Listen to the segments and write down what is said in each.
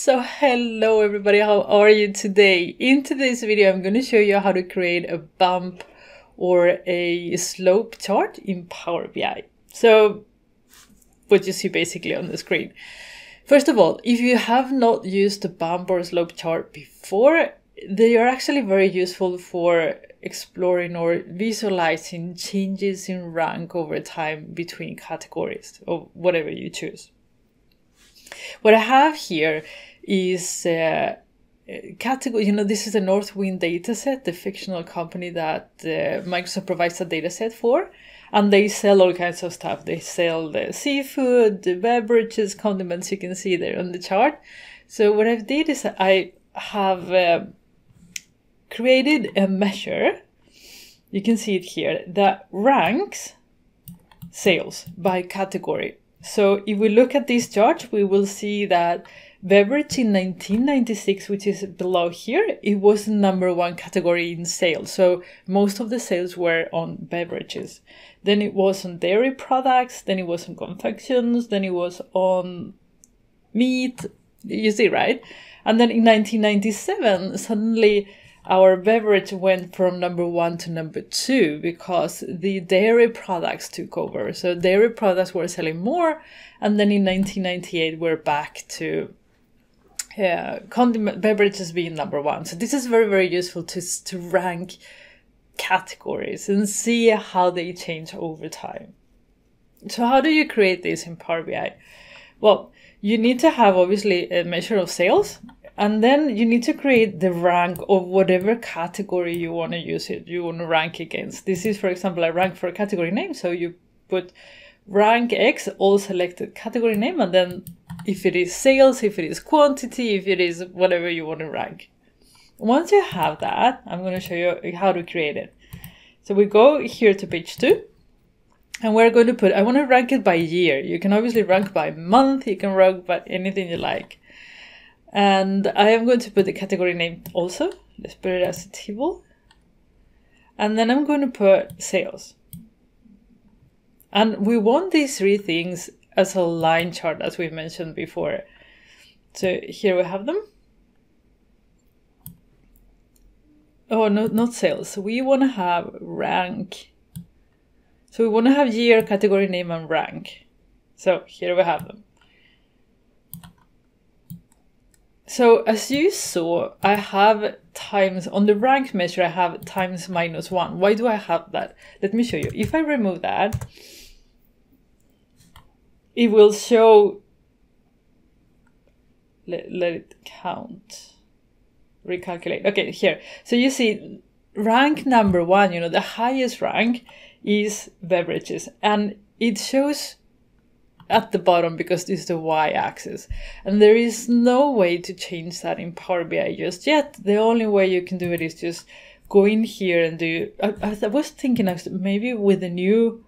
So hello everybody, how are you today? In today's video I'm going to show you how to create a bump or a slope chart in Power BI. So what you see basically on the screen. First of all, if you have not used a bump or slope chart before, they are actually very useful for exploring or visualizing changes in rank over time between categories or whatever you choose. What I have here is category. This is the Northwind dataset, the fictional company that Microsoft provides a dataset for, and they sell all kinds of stuff. They sell the seafood, the beverages, condiments. You can see there on the chart. So what I've did is I have created a measure. You can see it here that ranks sales by category. So if we look at this chart, we will see that beverage in 1996, which is below here, it was the #1 category in sales. So most of the sales were on beverages. Then it was on dairy products, then it was on confections, then it was on meat, you see, right? And then in 1997, suddenly our beverage went from #1 to #2 because the dairy products took over. So dairy products were selling more. And then in 1998, we're back to condiment beverages being #1. So this is very, very useful to rank categories and see how they change over time. So how do you create this in Power BI? Well, you need to have obviously a measure of sales. And then you need to create the rank of whatever category you want to use it. You want to rank against. This is, for example, a rank for a category name. So you put rank X, all selected category name. And then if it is sales, if it is quantity, if it is whatever you want to rank. Once you have that, I'm going to show you how to create it. So we go here to page 2. And we're going to put, I want to rank it by year. You can obviously rank by month. You can rank by anything you like. And I am going to put the category name also. Let's put it as a table. And then I'm going to put sales. And we want these three things as a line chart, as we mentioned before. So here we have them. Oh, no, not sales. We want to have rank. So we want to have year, category name, and rank. So here we have them. So as you saw, I have times, on the rank measure, I have times -1. Why do I have that? Let me show you. If I remove that, it will show, let it count, recalculate. Okay, here. So you see rank #1, the highest rank is beverages. And it shows at the bottom because this is the y-axis, and there is no way to change that in Power BI just yet. The only way you can do it is just go in here and do. I was thinking maybe with the new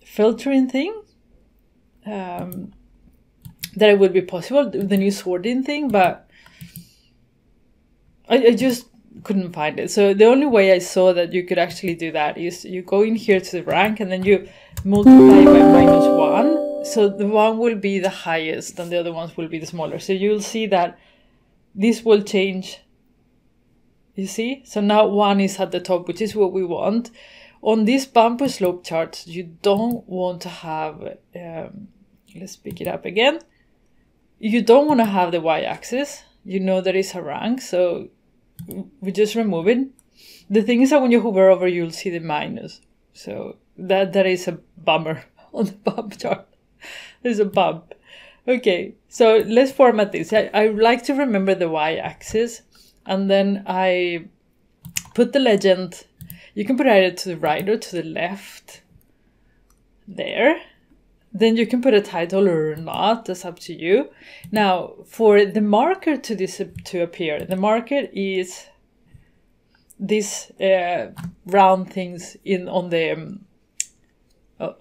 filtering thing that it would be possible, the new sorting thing, but I just couldn't find it. So the only way I saw that you could actually do that is you go in here to the rank and then you multiply by -1. So the one will be the highest and the other ones will be the smaller. So you'll see that this will change. You see? So now 1 is at the top, which is what we want. On this bump or slope chart, you don't want to have, let's pick it up again. You don't want to have the y-axis. There is a rank, so we just remove it. The thing is that when you hover over, you'll see the minus. So that is a bummer on the bump chart. There's a bump. Okay, so let's format this. I like to remember the y-axis, and then I put the legend. You can put it either to the right or to the left. There. Then you can put a title or not. That's up to you. Now, for the marker to appear, the marker is these round things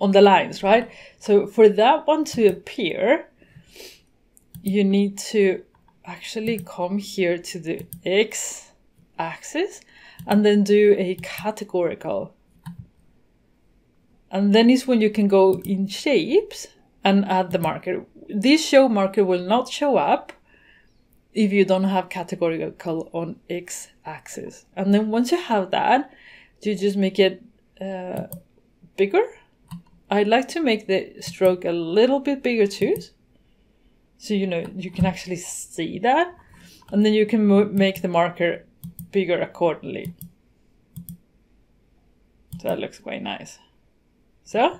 on the lines, right? So for that one to appear, you need to actually come here to the x-axis and then do a categorical. And then is when you can go in shapes and add the marker. This show marker will not show up if you don't have categorical on x-axis. And then once you have that, you just make it bigger. I like to make the stroke a little bit bigger too, so you can actually see that, and then you can make the marker bigger accordingly. So that looks quite nice. So,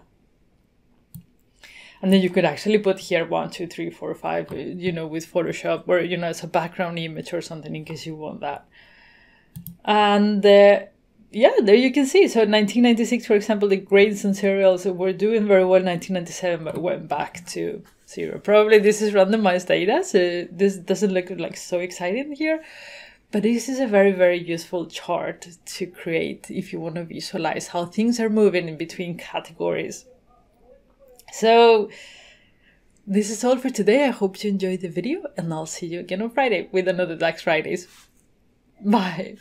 and then you could actually put here 1, 2, 3, 4, 5, with Photoshop, or as a background image or something in case you want that. And yeah, there you can see. So 1996, for example, the grains and cereals were doing very well. 1997, but went back to 0. Probably this is randomized data, so this doesn't look like so exciting here. But this is a very, very useful chart to create if you want to visualize how things are moving in between categories. So this is all for today. I hope you enjoyed the video, and I'll see you again on Friday with another DAX Fridays. Bye.